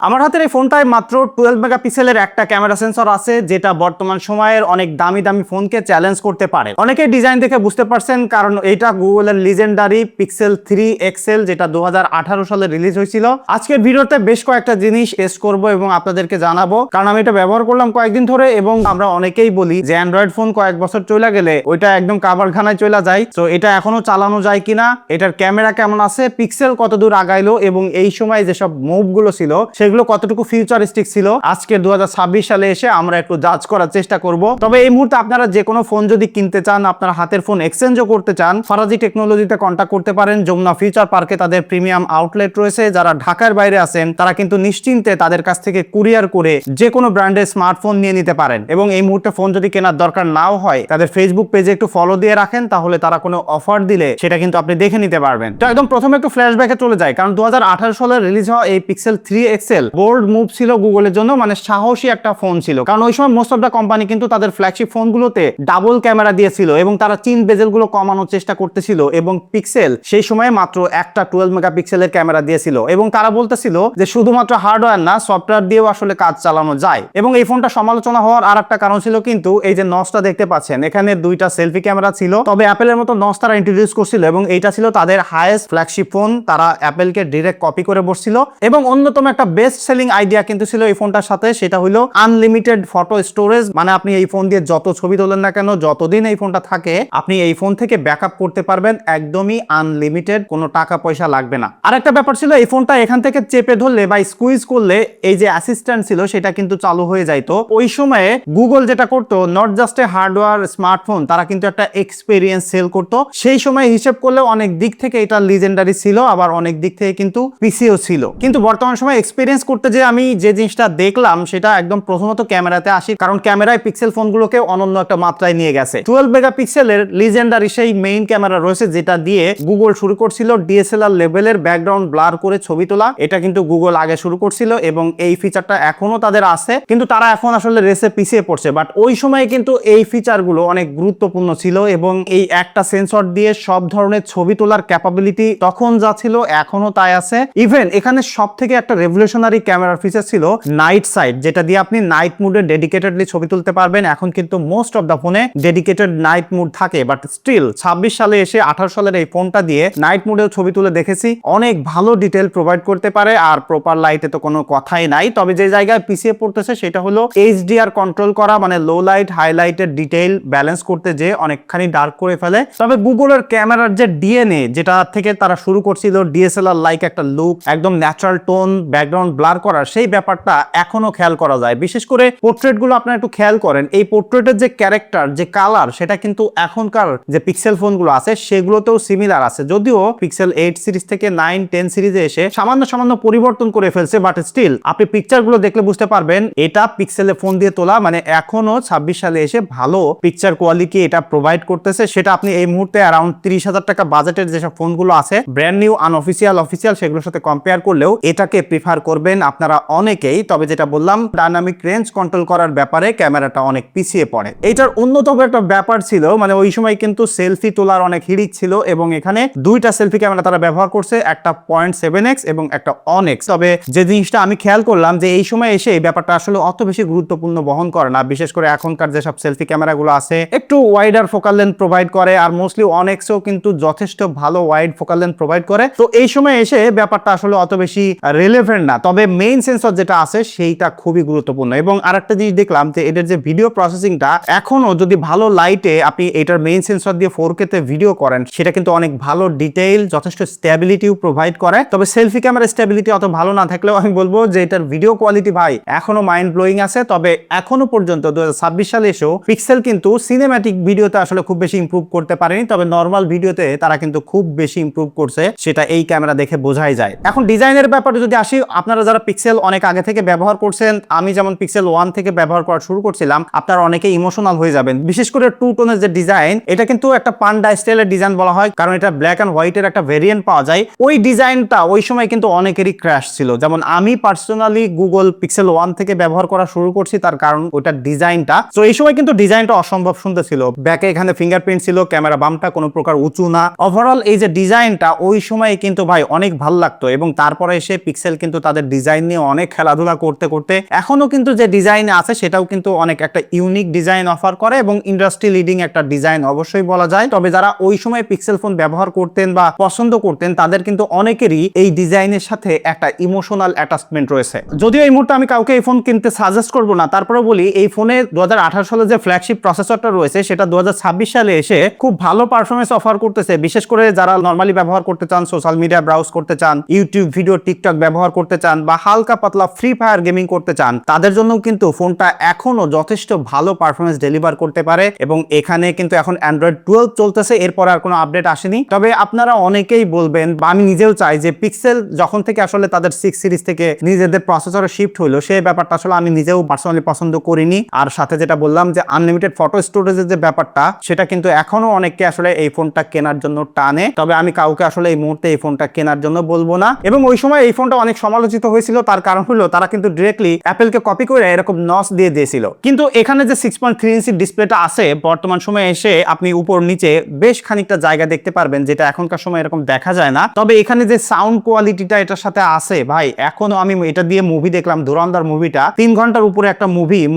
আমার হাতের এই ফোনটায় মাত্র 12 মেগাপিক্সেলের একটা ক্যামেরা সেন্সর আছে, যেটা বর্তমান সময়ের অনেক দামি দামি ফোনকে চ্যালেঞ্জ করতে পারে। অনেকে ডিজাইন দেখে বুঝতে পারছেন, কারণ এটা গুগলের লিজেন্ডারি পিক্সেল 3 এক্সেল, যেটা 2018 সালে রিলিজ হয়েছিল। আজকের ভিডিওতে বেশ কয়েকটা জিনিস টেস্ট করব এবং আপনাদেরকে জানাবো, কারণ আমি এটা ব্যবহার করলাম কয়েকদিন ধরে। এবং আমরা অনেকেই বলি যে অ্যান্ড্রয়েড ফোন কয়েক বছর চলে গেলে ওইটা একদম কাবারখানায় চলে যায়। তো এটা এখনো চালানো যায় কিনা, এটার ক্যামেরা কেমন আছে, পিক্সেল কতদূর আগাইলো, এবং এই সময় যেসব মুভগুলো ছিল সেগুলো কতটুকু ফিউচারিস্টিক ছিল, আজকে 2026 সালে এসে আমরা একটু জাজ করার চেষ্টা করব। তবে এই মুহূর্তে আপনারা যে কোনো ফোন যদি কিনতে চান, আপনার হাতের ফোন এক্সচেঞ্জও করতে চান, ফারাজি টেকনোলজিতে কন্ট্যাক্ট করতে পারেন। যমুনা ফিউচার পার্কে তাদের প্রিমিয়াম আউটলেট রয়েছে। যারা ঢাকার বাইরে আছেন তারা কিন্তু নিশ্চিন্তে তাদের কাছ থেকে কুরিয়ার করে যে কোনো ব্র্যান্ডের স্মার্টফোন নিয়ে নিতে পারেন। এবং এই মুহূর্তে ফোন যদি কেনার দরকার নাও হয়, তাদের ফেসবুক পেজে একটু ফলো দিয়ে রাখেন, তাহলে তারা কোনো অফার দিলে সেটা কিন্তু আপনি দেখে নিতে পারবেন। তো একদম প্রথমে একটু ফ্ল্যাশব্যাকে চলে যায়, কারণ 2018 সালে রিলিজ হওয়া এই পিক্সেল 3 এক্সেল বোল্ড মুভ ছিল গুগলের জন্য, মানে সাহসী একটা ফোন ছিল। কারণ ওই সময় মোস্ট অফ দ্য কোম্পানি কিন্তু তাদের ফ্ল্যাগশিপ ফোনগুলোতে ডাবল ক্যামেরা দিয়েছিল এবং তারা চিন বেজেলগুলো কমানোর চেষ্টা করতেছিল। এবং পিক্সেল সেই সময় মাত্র একটা 12 মেগাপিক্সেলের ক্যামেরা দিয়েছিল, এবং তারা বলতেছিল যে শুধুমাত্র হার্ডওয়্যার না, সফটওয়্যার দিয়েও আসলে কাজ চালানো যায়। এবং এই ফোনটা সমালোচনা হওয়ার আর একটা কারণ ছিল কিন্তু এই যে নচটা দেখতে পাচ্ছেন, এখানে দুইটা সেলফি ক্যামেরা ছিল। তবে অ্যাপেলের মতো নচ তারা ইন্ট্রোডিউস করছিল, এবং এইটা ছিল তাদের হাইয়েস্ট ফ্ল্যাগশিপ ফোন। তারা অ্যাপেলকে ডিরেক্ট কপি করে বসছিল। এবং অন্যতম একটা বেস্ট সেলিং আইডিয়া কিন্তু ছিল এই ফোনটার সাথে, সেটা হলো আনলিমিটেড ফটো স্টোরেজ। মানে আপনি এই ফোন দিয়ে যত ছবি তোলেন না কেন, যতদিন এই ফোনটা থাকে, আপনি এই ফোন থেকে ব্যাকআপ করতে পারবেন একদমই আনলিমিটেড, কোনো টাকা পয়সা লাগবে না। আর একটা ব্যাপার ছিল, এই ফোনটা এখান থেকে চেপে ধরলে বা স্কুইজ করলে এই যে অ্যাসিস্ট্যান্ট ছিল সেটা কিন্তু চালু হয়ে যাইতো। ওই সময়ে গুগল যেটা করতো, not just a hardware smartphone, তারা কিন্তু একটা এক্সপেরিয়েন্স সেল করতো। সেই সময় হিসেব করলে অনেক দিক থেকে এটা লিজেন্ডারি ছিল, আবার অনেক দিক থেকে কিন্তু পিসিও ছিল। কিন্তু বর্তমান সময় এক্সপেরিয়েন্স করতে যে আমি যে জিনিসটা দেখলাম সেটা একদম প্রথমত ক্যামেরাতে আসি, কারণ ক্যামেরায় পিক্সেল ফোনগুলোকে অনন্য একটা মাত্রায় নিয়ে গেছে। 12 মেগাপিক্সেলের লিজেন্ডারি সেই মেইন ক্যামেরা রয়েছে, যেটা দিয়ে গুগল শুরু করছিল ডিএসএলআর লেভেলের ব্যাকগ্রাউন্ড ব্লার করে ছবি তোলা। এটা কিন্তু গুগল আগে শুরু করছিল এবং এই ফিচারটা এখনো তাদের আছে, কিন্তু তারা এখন আসলে রেসে পিছিয়ে পড়ছে। বাট ওই সময় কিন্তু এই ফিচারগুলো অনেক গুরুত্বপূর্ণ ছিল, এবং এই একটা সেন্সর দিয়ে সব ধরনের ছবি তোলার ক্যাপাবিলিটি তখন যা ছিল এখনো তাই আছে। ইভেন এখানে সব থেকে একটা রেভলিউশনারি ক্যামেরার ফিচার ছিল নাইট সাইড, যেটা দিয়ে আপনি নাইট মুডে ডেডিকেটেডলি ছবি তুলতে পারবেন। এখন কিন্তু মোস্ট অফ দ্য ফোনে ডেডিকেটেড নাইট মুড থাকে, বাট স্টিল 26 সালে এসে 18 সালের এই ফোনটা দিয়ে নাইট মুডেও ছবি তুলে দেখেছি, অনেক ভালো ডিটেল প্রোভাইড করতে পারে। আর প্রপার লাইটে তো কোনো কথাই নাই। তবে যে জায়গায় পিছিয়ে পড়তেছে সেটা হলো এইচডিআর কন্ট্রোল করা, মানে লো লাইট হাই লাইটের ডিটেইল ব্যালেন্স করতে যে অনেকখানি ডার্ক করে ফেলে। তবে গুগলের ক্যামেরার যে ডিএনএ, যেটা থেকে তারা শুরু করছিল ডিএসএলআর লাইক একটা লুক, একদম ন্যাচারাল টোন, ব্যাকগ্রাউন্ড ব্লার করার, সেই ব্যাপারটা এখনো খেয়াল করা যায়। বিশেষ করে পোর্ট্রেট গুলো আপনারা একটু খেয়াল করেন, এই পোর্ট্রেটের যে ক্যারেক্টার, যে কালার, সেটা কিন্তু এখনকার যে পিক্সেল ফোনগুলো আছে সেগুলোতেও সিমিলার আছে। যদিও পিক্সেল 8 সিরিজ থেকে 9, 10 সিরিজে এসে সামান্য পরিবর্তন করে ফেলছে, বাট স্টিল আপনি পিকচার গুলো দেখলে বুঝতে পারবেন এটা পিক্সেলে ফোন দিয়ে তোলা। মানে এখনো 26 সালে এসে ভালো পিকচার কোয়ালিটি এটা প্রোভাইড করতেছে। সেটা আপনি এই মুহূর্তে অ্যারাউন্ড 30,000 টাকা বাজেটের যেসব ফোনগুলো আছে, ব্র্যান্ড নিউ, আনঅফিসিয়াল, অফিসিয়াল, সেগুলোর সাথে কম্পেয়ার করলেও এটাকে প্রিফার করবেন আপনারা অনেকেই। তবে যেটা বললাম, ডাইনামিক রেঞ্জ কন্ট্রোল করার ব্যাপারে ক্যামেরাটা অনেক পিছিয়ে পড়ে। এটার অন্যতম একটা ব্যাপার ছিল, মানে ওই সময় কিন্তু সেলফি তোলার অনেক হিড়িক ছিল, এবং এখানে দুইটা সেলফি ক্যামেরা তারা ব্যবহার করছে, একটা 0.7x এবং একটা অন-x। তবে যে জিনিসটা আমি খেয়াল করলাম যে এই সময় এসে এই ব্যাপারটা আসলে অত বেশি গুরুত্বপূর্ণ বহন করে না। বিশেষ করে এখনকার যেসব সেলফি ক্যামেরাগুলো আছে একটু ওয়াইডার ফোকাল লেন্থ প্রোভাইড করে, আর মোস্টলি অন-xও কিন্তু যথেষ্ট ভালো ওয়াইড ফোকাল লেন্থ প্রোভাইড করে। তো এই সময় এসে ব্যাপারটা আসলে অত বেশি রিলেভেন্ট না। তবে মেইন সেন্সর যেটা আছে সেইটা খুবই গুরুত্বপূর্ণ। এবং আরেকটা জিনিস দেখলাম যে এদের যে ভিডিও প্রসেসিংটা, এখনো যদি ভালো লাইটে আপনি এটার মেইন সেন্সর দিয়ে 4K তে ভিডিও করেন, সেটা কিন্তু অনেক ভালো ডিটেইল, যথেষ্ট স্টেবিলিটিও প্রোভাইড করে। তবে সেলফি ক্যামেরার স্টেবিলিটি অত ভালো না থাকলেও আমি বলবো যে এটার ভিডিও কোয়ালিটি ভাই এখনো মাইন্ড ব্লোয়িং আছে। তবে এখনো পর্যন্ত 2026 সালে এসেও পিক্সেল কিন্তু সিনেম্যাটিক ভিডিওতে আসলে খুব বেশি ইমপ্রুভ করতে পারেনি, তবে নর্মাল ভিডিওতে তারা কিন্তু খুব বেশি ইমপ্রুভ করছে, সেটা এই ক্যামেরা দেখে বোঝাই যায়। এখন ডিজাইনের ব্যাপারে যদি আসি, আপনারা যারা পিক্সেল অনেক আগে থেকে ব্যবহার করছেন, আমি যেমন পিক্সেল 1 থেকে ব্যবহার করা শুরু করছিলাম, আপনারা অনেকে ইমোশনাল হয়ে যাবেন। বিশেষ করে টু টোনের যে ডিজাইন, এটা কিন্তু একটা পান্ডা স্টাইলের ডিজাইন বলা হয়, কারণ এটা ব্ল্যাক এন্ড হোয়াইটের একটা ভেরিয়েন্ট পাওয়া যায়। ওই ডিজাইনটা ওই সময় কিন্তু অনেকেরই ক্র্যাশ ছিল। যেমন আমি পার্সোনালি গুগল পিক্সেল 1 থেকে ব্যবহার করা শুরু করছি, তার কারণ ওটার ডিজাইনটা। তো এই সময় কিন্তু ডিজাইনটা অসম্ভব সুন্দর ছিল। ব্যাকে এখানে ফিঙ্গারপ্রিন্ট ছিল, ক্যামেরা বামটা কোনো প্রকার উঁচু না। ওভারঅল এই যে ডিজাইনটা ওই সময় কিন্তু ভাই অনেক ভালো লাগতো। এবং তারপরে এসে পিক্সেল কিন্তু তাদের ডিজাইন নিয়ে অনেক খেলাধুলা করতে করতে এখনো কিন্তু যে ডিজাইন আছে সেটাও কিন্তু অনেক একটা ইউনিক ডিজাইন অফার করে এবং ইন্ডাস্ট্রি লিডিং একটা ডিজাইন অবশ্যই বলা যায়। তবে যারা ওই সময় পিক্সেল ফোন ব্যবহার করতেন বা পছন্দ করতেন তাদের কিন্তু অনেকেরই এই ডিজাইনের সাথে একটা ইমোশনাল অ্যাটাচমেন্ট রয়েছে। যদিও এই মুহূর্তে আমি কাউকে এই ফোন কিনতে সাজেস্ট করবো না, তারপরে বলি এই ফোনে 2018 সালে যে ফ্ল্যাগশিপ প্রসেসরটা রয়েছে সেটা 2026 সালে এসে খুব ভালো পারফরমেন্স অফার করতেছে। বিশেষ করে যারা নরমালি ব্যবহার করতে চান, সোশ্যাল মিডিয়া ব্রাউজ করতে চান, ইউটিউব ভিডিও, টিকটক ব্যবহার করতে চান বা হালকা পাতলা ফ্রি ফায়ার গেমিং করতে চান, তাদের জন্য কিন্তু ফোনটা এখনো যথেষ্ট ভালো পারফরমেন্স ডেলিভার করতে পারে। এবং এখানে কিন্তু এখন অ্যান্ড্রয়েড 12 চলতেছে, এরপর আর কোনো আপডেট আসেনি। তবে আপনারা অনেকেই বলবেন বা আমি নিজেও চাই যে পিক্সেল যখন থেকে আসলে তাদের 6 সিরিজ থেকে নিজেদের প্রসেসরে শিফট হইলো সেই ব্যাপারটা আসলে আমি নিজেও পার্সোনালি পছন্দ করিনি। আর সাথে যেটা বললাম যে আনলিমিটেড ফটো স্টোরেজের যে ব্যাপারটা সেটা কিন্তু এখনো অনেককে আসলে এই ফোনটা কেনার জন্য টানে। তবে আমি কাউকে আসলে এই মুহূর্তে এই ফোনটা কেনার জন্য বলবো না। এবং ওই সময় এই ফোনটা অনেক সমালোচিত হয়েছিল, তার কারণ হলো তারা কিন্তু ডিরেক্টলি অ্যাপেলকে কপি করে এরকম নচ দিয়ে দিয়েছিল। কিন্তু এখানে যে 6.3 ইঞ্চি ডিসপ্লেটা আছে বর্তমান সময়ে এসে আপনি উপর নিচে বেশ খানিকটা জায়গা দেখতে পারবেন, যেটা এখনকার সময় এরকম দেখা যায় না। তবে এখানে যে সাউন্ড কোয়ালিটিটা এটার সাথে আছে ভাই, এখনো আমি এটা দিয়ে মুভি দেখলাম, ধুরন্ধর মুভিটা 3 ঘন্টার উপরে একটা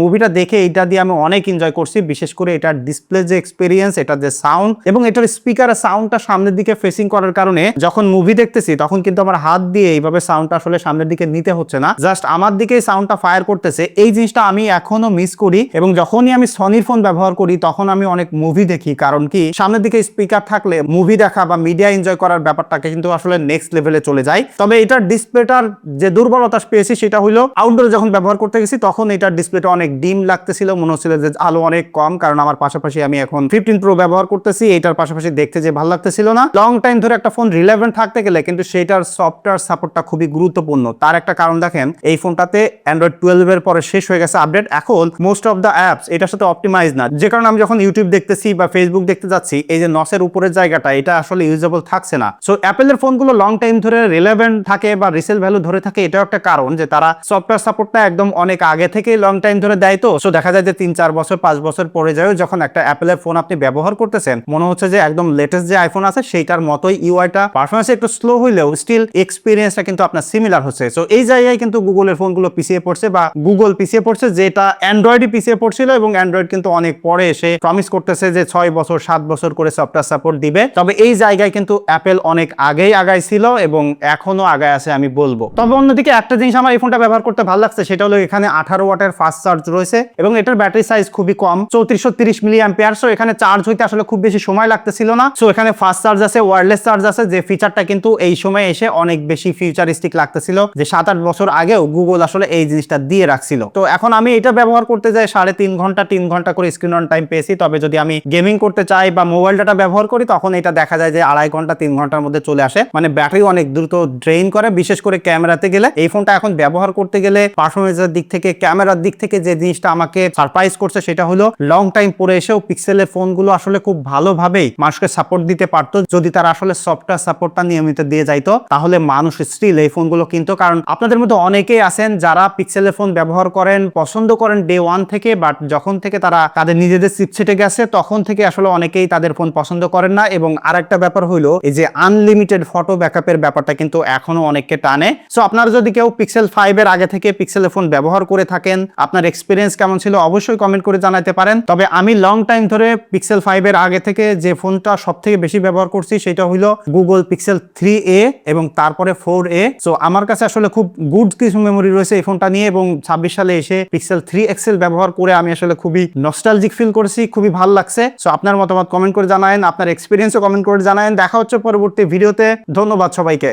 মুভিটা দেখে এটা দিয়ে আমি অনেক এনজয় করছি। বিশেষ করে এটার ডিসপ্লে যে এক্সপিরিয়েন্স, এটার যে সাউন্ড এবং এটার স্পিকারের সাউন্ডটা সামনের দিকে ফেসিং করার কারণে যখন মুভি দেখতেছি তখন কিন্তু আমার হাত দিয়ে এইভাবে সাউন্ডটা আসলে সামনের দিকে নিতে হচ্ছে না, জাস্ট আমার দিকেই সাউন্ডটা ফায়ার করতেছে। এই জিনিসটা আমি এখনো মিস করি। এবং যখনই আমি সনির ফোন ব্যবহার করি তখন আমি অনেক মুভি দেখি, কারণ কি সামনের দিকে স্পিকার থাকলে মুভি দেখা বা মিডিয়া এনজয় করার ব্যাপারটাকে কিন্তু আসলে নেক্সট লেভেলে চলে যায়। তবে এটার ডিসপ্লেটার যে দুর্বলতা পেয়েছি সেটা হলো আউটডোরে যখন ব্যবহার করতে গেছি তখন এটার ডিসপ্লেটা অনেক ডিম লাগতেছিল, মনে হচ্ছিল যে আলো অনেক কম, কারণ আমার পাশাপাশি আমি এখন 15 প্রো ব্যবহার করতেছি, এটার পাশাপাশি দেখতে যে ভালো লাগতেছিল না। লং টাইম ধরে একটা ফোন রিলেভেন্ট থাকতে গেলে কিন্তু সেটার সফটওয়্যার সাপোর্টটা খুবই গুরুত্বপূর্ণ। তার একটা কারণ দেখেন, এই ফোনটাতে অ্যান্ড্রয়েড 12 এর পরে শেষ হয়ে গেছে আপডেট, এখন মোস্ট অফ দ্য অ্যাপস এটার সাথে অপটিমাইজ না, যে কারণে আমি যখন ইউটিউব দেখতেছি বা ফেসবুক দেখতে যাচ্ছি এই যে নসের উপরের জায়গাটা এটা আসলে ইউজেবল থাকছে না। সো অ্যাপেলের ফোনগুলো লং টাইম ধরে রিলেভেন্ট থাকে বা রিসেল ভ্যালু ধরে থাকে, এটাও একটা কারণ যে তারা সফটওয়্যার সাপোর্টটা একদম অনেক আগে থেকে লং টাইম ধরে দেয়। তো সো দেখা যায় যে 3-4 বছর 5 বছর পরে যায় যখন একটা অ্যাপেলের ফোন আপনি ব্যবহার করতেছেন মনে হচ্ছে যে একদম লেটেস্ট যে আইফোন আছে সেইটার মতোই ইউআইটা, পারফরমেন্স একটু স্লো হইলেও স্টিল এক্সপিরিয়েন্সটা কিন্তু আপনার সিমিলার হচ্ছে। সো এই জায়গায় কিন্তু গুগলের ফোনগুলো পিছিয়ে পড়ছে বা গুগল পিছিয়ে পড়ছে, যেটা অ্যান্ড্রয়েডই পিছিয়ে পড়ছিল। এবং অ্যান্ড্রয়েড কিন্তু অনেক পরে এসে প্রমিস করতেছে যে 6 বছর 7 বছর করে সফটওয়্যার সাপোর্ট দিবে। তবে এই জায়গায় কিন্তু অ্যাপেল অনেক আগেই আগাইছিল এবং এখনো আগায় আছে আমি বলবো। তবে অন্যদিকে একটা জিনিস আমার এই ফোনটা ব্যবহার করতে ভালো লাগছে, সেটা হলো এখানে 18 ওয়াটের ফাস্ট চার্জ রয়েছে এবং এটার ব্যাটারি সাইজ খুবই কম, 3430 মিলি অ্যাম্পিয়ার। সো এখানে চার্জ হইতে আসলে খুব বেশি সময় লাগতেছিল না। সো এখানে ফাস্ট চার্জ আছে, ওয়্যারলেস চার্জ আছে, যে ফিচারটা কিন্তু এই সময় এসে অনেক বেশি ফিউচারিস্টিক লাগতেছিল, যে 7-8 বছর আগেও গুগল আসলে এই জিনিসটা দিয়ে রাখছিল। তো এখন আমি এটা ব্যবহার করতে যাই 3.5 ঘন্টা করে স্ক্রিন অন টাইম পেয়েছি। তবে যদি আমি গেমিং করতে চাই বা মোবাইল ডাটা ব্যবহার করি তখন এটা দেখা যায় যে 2.5 ঘন্টা 3 ঘন্টার মধ্যে চলে আসে, মানে ব্যাটারি অনেক দ্রুত ড্রেইন করে। বিশেষ করে ক্যামেরাতে গেলে এই ফোনটা এখন ব্যবহার করতে গেলে পারফরমেন্সের দিক থেকে, ক্যামেরার দিক থেকে যে জিনিসটা আমাকে সারপ্রাইজ করছে সেটা হলো লং টাইম পরে এসেও পিক্সেলের ফোনগুলো আসলে খুব ভালোভাবেই মানুষকে সাপোর্ট দিতে পারতো। যদি তারা আসলে সফটওয়্যার সাপোর্টটা নিয়মিত দিয়ে যাইতো তাহলে মানুষ স্টিল এই ফোনগুলো কিনতো। কারণ আপনাদের মধ্যে অনেকেই আছেন যারা পিক্সেলের ফোন ব্যবহার করেন, পছন্দ করেন ডে ওয়ান থেকে, বাট যখন থেকে তারা তাদের নিজেদের চিপসেটে গেছে তখন থেকে আসলে অনেকেই তাদের ফোন পছন্দ করেন না। এবং আরেকটা ব্যাপার হইলো এই যে আনলিমিটেড ফটো ব্যাকআপের ব্যাপারটা কিন্তু এখনো অনেককে টানে। সো আপনারা যদি কেউ পিক্সেল 5 এর আগে থেকে পিক্সেলের ফোন ব্যবহার করে থাকেন, আপনার এক্সপিরিয়েন্স কেমন ছিল অবশ্যই কমেন্ট করে জানাতে পারেন। তবে আমি লং টাইম ধরে পিক্সেল 5 এর আগে থেকে যে ফোনটা সবথেকে বেশি ব্যবহার করছি সেটা হইলো গুগল পিক্সেল 3a এবং তারপরে 4a। সো আমার কাছে আসলে খুব গুড কিছু মেমোরি রয়েছে এই ফোনটা নিয়ে, এবং 26 সালে এসে পিক্সেল 3 XL ব্যবহার করে আমি আসলে খুবই নস্টালজিক ফিল করছি, খুবই ভালো লাগছে। সো আপনার মতামত কমেন্ট করে জানায়েন, আপনার এক্সপিরিয়েন্সও কমেন্ট করে জানায়েন। দেখা হচ্ছে পরবর্তী ভিডিওতে। ধন্যবাদ সবাইকে।